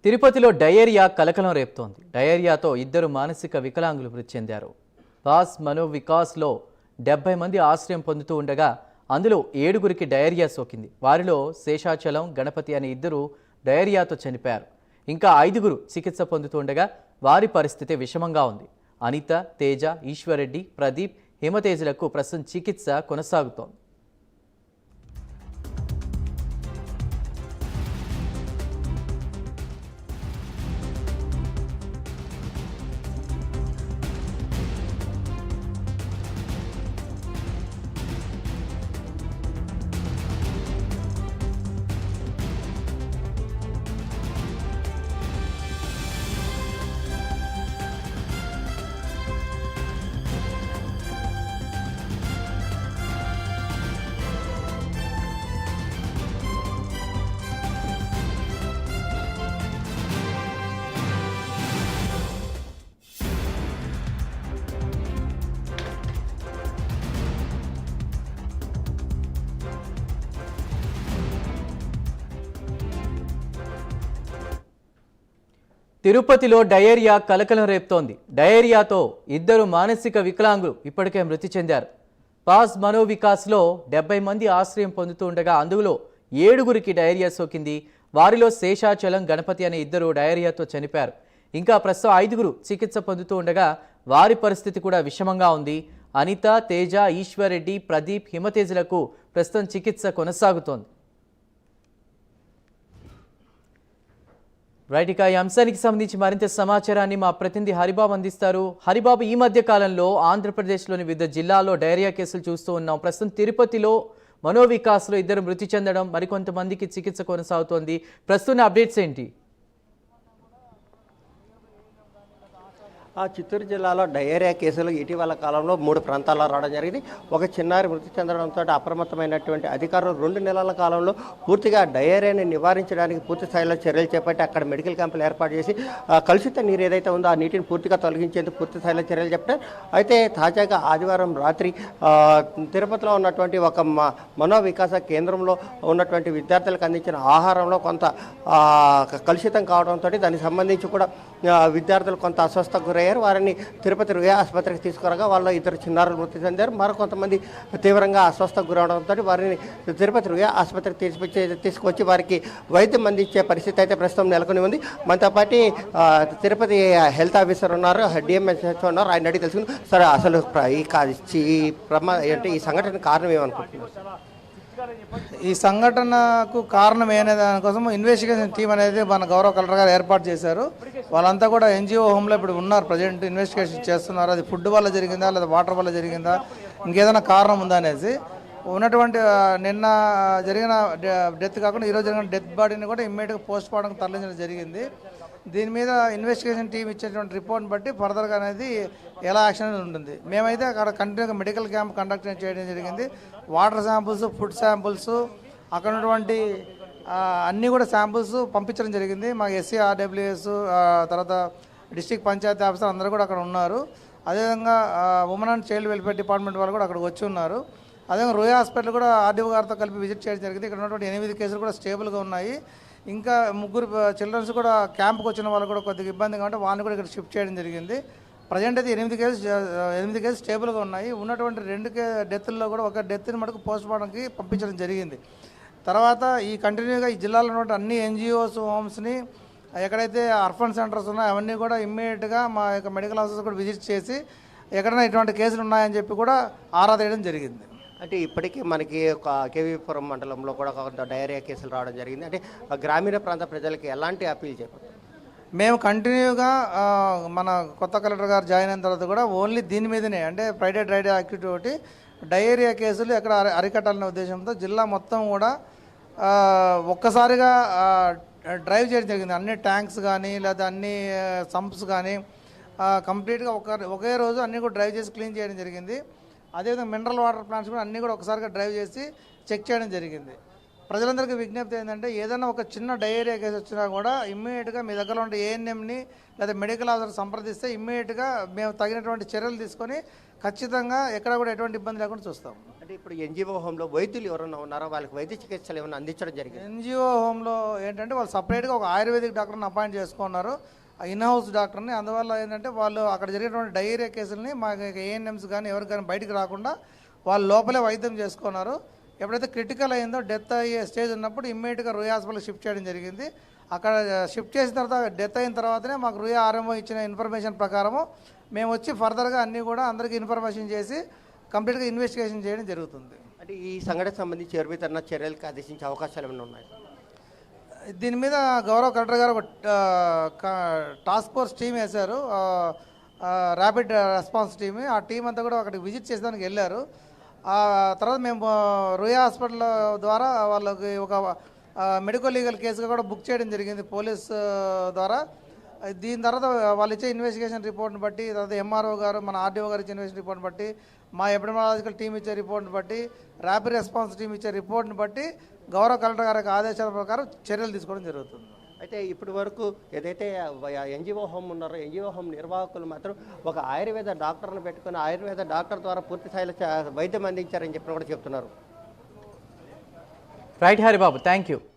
తిరుపతిలో డయేరియా కలకలం రేపుతోంది. డయేరియాతో ఇద్దరు మానసిక వికలాంగులు మృతి చెందారు. పాస్ మనోవికాస్లో 70 మంది ఆశ్రయం పొందుతూ ఉండగా అందులో 7గురికి డయేరియా సోకింది. వారిలో శేషాచలం, గణపతి అనే ఇద్దరు డయేరియాతో చనిపోయారు. ఇంకా 5గురు చికిత్స పొందుతూ ఉండగా వారి పరిస్థితి విషమంగా ఉంది. అనిత, తేజ, ఈశ్వర్రెడ్డి, ప్రదీప్, హిమతేజులకు ప్రస్తుతం చికిత్స కొనసాగుతోంది. తిరుపతిలో డయేరియా కలకలం రేపుతోంది. డయేరియాతో ఇద్దరు మానసిక వికలాంగులు ఇప్పటికే మృతి చెందారు. పాస్ మనోవికాస్లో 70 మంది ఆశ్రయం పొందుతూ ఉండగా అందులో 7గురికి డయేరియా సోకింది. వారిలో శేషాచలం, గణపతి అనే ఇద్దరు డయేరియాతో చనిపోయారు. ఇంకా ప్రస్తుతం 5గురు చికిత్స పొందుతూ ఉండగా వారి పరిస్థితి కూడా విషమంగా ఉంది. అనిత, తేజ, ఈశ్వర్రెడ్డి, ప్రదీప్, హిమతేజులకు ప్రస్తుతం చికిత్స కొనసాగుతోంది. రైట్, ఇక ఈ అంశానికి సంబంధించి మరింత సమాచారాన్ని మా ప్రతినిధి హరిబాబు అందిస్తారు. హరిబాబు, ఈ మధ్య కాలంలో ఆంధ్రప్రదేశ్లోని వివిధ జిల్లాల్లో డయేరియా కేసులు చూస్తూ ఉన్నాం. ప్రస్తుతం తిరుపతిలో మనోవికాస్లో ఇద్దరు మృతి చెందడం, మరికొంతమందికి చికిత్స కొనసాగుతోంది. ప్రస్తుతం అప్డేట్స్ ఏంటి? చిత్తూరు జిల్లాలో డయేరియా కేసులు ఇటీవల కాలంలో 3 ప్రాంతాల్లో రావడం జరిగింది. ఒక చిన్నారి మృతి చెందడంతో అప్రమత్తమైనటువంటి అధికారులు 2 నెలల కాలంలో పూర్తిగా డయేరియాని నివారించడానికి పూర్తి స్థాయిలో చర్యలు చేపట్టి అక్కడ మెడికల్ క్యాంపులు ఏర్పాటు చేసి కలుషిత నీరు ఏదైతే ఉందో ఆ నీటిని పూర్తిగా తొలగించేందుకు పూర్తి స్థాయిలో చర్యలు చెప్పారు. అయితే తాజాగా ఆదివారం రాత్రి తిరుపతిలో ఉన్నటువంటి ఒక మనోవికాస కేంద్రంలో ఉన్నటువంటి విద్యార్థులకు అందించిన ఆహారంలో కొంత కలుషితం కావడంతో దానికి సంబంధించి కూడా విద్యార్థులు కొంత అస్వస్థకు గురయ్యారు. వారిని తిరుపతి రుయా ఆసుపత్రికి తీసుకురాగా వాళ్ళ 2 చిన్నారులు మృతి చెందారు. మరికొంతమంది తీవ్రంగా అస్వస్థకు గురవడంతో వారిని తిరుపతి రుయా ఆసుపత్రికి తీసుకొచ్చి వారికి వైద్యం అందించే పరిస్థితి అయితే ప్రస్తుతం నెలకొని ఉంది. మనతో పాటు తిరుపతి హెల్త్ ఆఫీసర్ ఉన్నారు, డిఎంహెచ్ఓ ఉన్నారు. ఆయన అడిగి తెలుసుకుని సరే అసలు ఈ సంఘటన కారణం ఏమనుకుంటున్నారు? ఈ సంఘటనకు కారణం ఏనే దానికోసం ఇన్వెస్టిగేషన్ టీం అనేది మన గౌరవ కలెక్టర్ గారు ఏర్పాటు చేశారు. వాళ్ళంతా కూడా ఎన్జిఓ హోమ్లో ఇప్పుడు ఉన్నారు, ప్రజెంట్ ఇన్వెస్టిగేషన్ చేస్తున్నారు. అది ఫుడ్ వల్ల జరిగిందా లేదా వాటర్ వల్ల జరిగిందా, ఇంకేదైనా కారణం ఉందా అనేసి ఉన్నటువంటి నిన్న జరిగిన డెత్ కాకుండా ఈరోజు జరిగిన డెత్ బాడీని కూడా ఇమ్మీడియట్గా పోస్ట్ మార్టంకి తరలించడం జరిగింది. దీని మీద ఇన్వెస్టిగేషన్ టీం ఇచ్చేటువంటి రిపోర్ట్ని బట్టి ఫర్దర్గా అనేది ఎలా యాక్షన్ ఉంటుంది. మేమైతే అక్కడ కంటిన్యూగా మెడికల్ క్యాంప్ కండక్ట్ చేయడం జరిగింది. వాటర్ శాంపుల్స్, ఫుడ్ శాంపుల్స్, అక్కడ ఉన్నటువంటి అన్నీ కూడా శాంపుల్స్ పంపించడం జరిగింది. మాకు ఎస్సీ, ఆర్డబ్ల్యూఎస్, తర్వాత డిస్ట్రిక్ట్ పంచాయతీ ఆఫీసర్ అందరూ కూడా అక్కడ ఉన్నారు. అదేవిధంగా women and child welfare department వాళ్ళు కూడా అక్కడికి వచ్చి ఉన్నారు. అదేవిధంగా రుయా హాస్పిటల్ కూడా ఆర్డీఓ గారితో కలిపి విజిట్ చేయడం జరిగింది. ఇక్కడ ఉన్నటువంటి 8 కేసులు కూడా స్టేబుల్గా ఉన్నాయి. ఇంకా 3 చిల్డ్రన్స్ కూడా క్యాంప్కి వచ్చిన వాళ్ళు కూడా కొద్దిగా ఇబ్బందిగా ఉంటే వాళ్ళని కూడా ఇక్కడ షిఫ్ట్ చేయడం జరిగింది. ప్రజెంట్ అయితే 8 కేసులు స్టేబుల్గా ఉన్నాయి. ఉన్నటువంటి 2 డెత్ల్లో కూడా ఒక డెత్ని మటుకు పోస్ట్ మార్టంకి పంపించడం జరిగింది. తర్వాత ఈ కంటిన్యూగా ఈ జిల్లాలో ఉన్నటువంటి అన్ని ఎన్జిఓస్ హోమ్స్ని ఎక్కడైతే అర్ఫన్ సెంటర్స్ ఉన్నాయో అవన్నీ కూడా ఇమ్మీడియట్గా మా యొక్క మెడికల్ ఆఫీసర్స్ కూడా విజిట్ చేసి ఎక్కడైనా ఇటువంటి కేసులు ఉన్నాయని చెప్పి కూడా ఆరా తీయడం జరిగింది. అంటే ఇప్పటికీ మనకి ఒక కేవీపురం మండలంలో కూడా కొంత డయేరియా కేసులు రావడం జరిగింది. అంటే గ్రామీణ ప్రాంత ప్రజలకి ఎలాంటి అప్పీల్ చేయబోతున్నారు? మేము కంటిన్యూగా మన కొత్త కలెక్టర్ గారు జాయిన్ అయిన తర్వాత కూడా ఓన్లీ దీని మీదనే, అంటే ఫ్రైడే డ్రైడే యాక్టివిటీ ఒకటి డయేరియా కేసులు ఎక్కడ అరికట్టాలనే ఉద్దేశంతో జిల్లా మొత్తం కూడా ఒక్కసారిగా డ్రైవ్ చేయడం జరిగింది. అన్ని ట్యాంక్స్ కానీ లేదా అన్ని సంప్స్ కానీ కంప్లీట్గా ఒకే రోజు అన్నీ కూడా డ్రైవ్ చేసి క్లీన్ చేయడం జరిగింది. అదేవిధంగా మినరల్ వాటర్ ప్లాంట్స్ కూడా అన్నీ కూడా ఒకసారిగా డ్రైవ్ చేసి చెక్ చేయడం జరిగింది. ప్రజలందరికీ విజ్ఞప్తి ఏంటంటే ఏదైనా ఒక చిన్న డయేరియా కేసు వచ్చినా కూడా ఇమ్మీడియట్గా మీ దగ్గర ఉండే ఏఎన్ఎంని లేదా మెడికల్ ఆఫీసర్ సంప్రదిస్తే ఇమ్మీడియట్గా మేము తగినటువంటి చర్యలు తీసుకొని ఖచ్చితంగా ఎక్కడ కూడా ఎటువంటి ఇబ్బంది లేకుండా చూస్తాం. అంటే ఇప్పుడు ఎన్జిఓ హోమ్లో వైద్యులు ఎవరైనా ఉన్నారో వాళ్ళకి వైద్య చికిత్సలు ఏమైనా అందించడం జరిగింది? ఎన్జిఓ హోమ్లో ఏంటంటే వాళ్ళు సపరేట్గా ఒక ఆయుర్వేదిక్ డాక్టర్ని అపాయింట్ చేసుకున్నారు, ఇన్ హౌస్ డాక్టర్ని. అందువల్ల ఏంటంటే వాళ్ళు అక్కడ జరిగేటువంటి డయేరియా కేసుల్ని మాకు ఏఎన్ఎంస్ కానీ ఎవరికి కానీ బయటికి రాకుండా వాళ్ళు లోపలే వైద్యం చేసుకున్నారు. ఎప్పుడైతే క్రిటికల్ అయిందో, డెత్ అయ్యే స్టేజ్ ఉన్నప్పుడు ఇమ్మీడియట్గా రూయా హాస్పిటల్ షిఫ్ట్ చేయడం జరిగింది. అక్కడ షిఫ్ట్ చేసిన తర్వాత డెత్ అయిన తర్వాతనే మాకు రూయా ఆర్ఎంఓ ఇచ్చిన ఇన్ఫర్మేషన్ ప్రకారము మేము వచ్చి ఫర్దర్గా అన్నీ కూడా అందరికీ ఇన్ఫర్మేషన్ చేసి కంప్లీట్గా ఇన్వెస్టిగేషన్ చేయడం జరుగుతుంది. అంటే ఈ సంఘటనకు సంబంధించి ఎవరితరణ చర్యలకు ఆదేశించే అవకాశాలు ఏమైనా ఉన్నాయి? దీని మీద గౌరవ కలెక్టర్ గారు ఒక టాస్క్ ఫోర్స్ టీం వేశారు, ర్యాపిడ్ రెస్పాన్స్ టీమ్. ఆ టీం అంతా కూడా అక్కడికి విజిట్ చేసేదానికి వెళ్ళారు. ఆ తర్వాత మేము రూయా హాస్పిటల్ ద్వారా వాళ్ళకి ఒక మెడికల్ లీగల్ కేసుగా కూడా బుక్ చేయడం జరిగింది పోలీస్ ద్వారా. దీని తర్వాత వాళ్ళు ఇచ్చే ఇన్వెస్టిగేషన్ రిపోర్ట్ని బట్టి, తర్వాత ఎంఆర్ఓ గారు మన ఆర్డీఓ గారు ఇచ్చే ఇన్వెస్టిగేషన్ రిపోర్ట్ని బట్టి, మా ఎపిడెమియాలజికల్ టీం ఇచ్చే రిపోర్ట్ని బట్టి, ర్యాపిడ్ రెస్పాన్స్ టీం ఇచ్చే రిపోర్ట్ని బట్టి గౌరవ కలెక్టర్ గారి ఆదేశాల ప్రకారం చర్యలు తీసుకోవడం జరుగుతుంది. అయితే ఇప్పటి వరకు ఏదైతే ఎన్జిఓ హోమ్ ఉన్నారో ఎన్జిఓ హోమ్ నిర్వాహకులు మాత్రం ఒక ఆయుర్వేద డాక్టర్ను పెట్టుకుని ఆయుర్వేద డాక్టర్ ద్వారా పూర్తి స్థాయిలో వైద్యం అందించారని చెప్పి కూడా చెప్తున్నారు. Right Haribabu, thank you.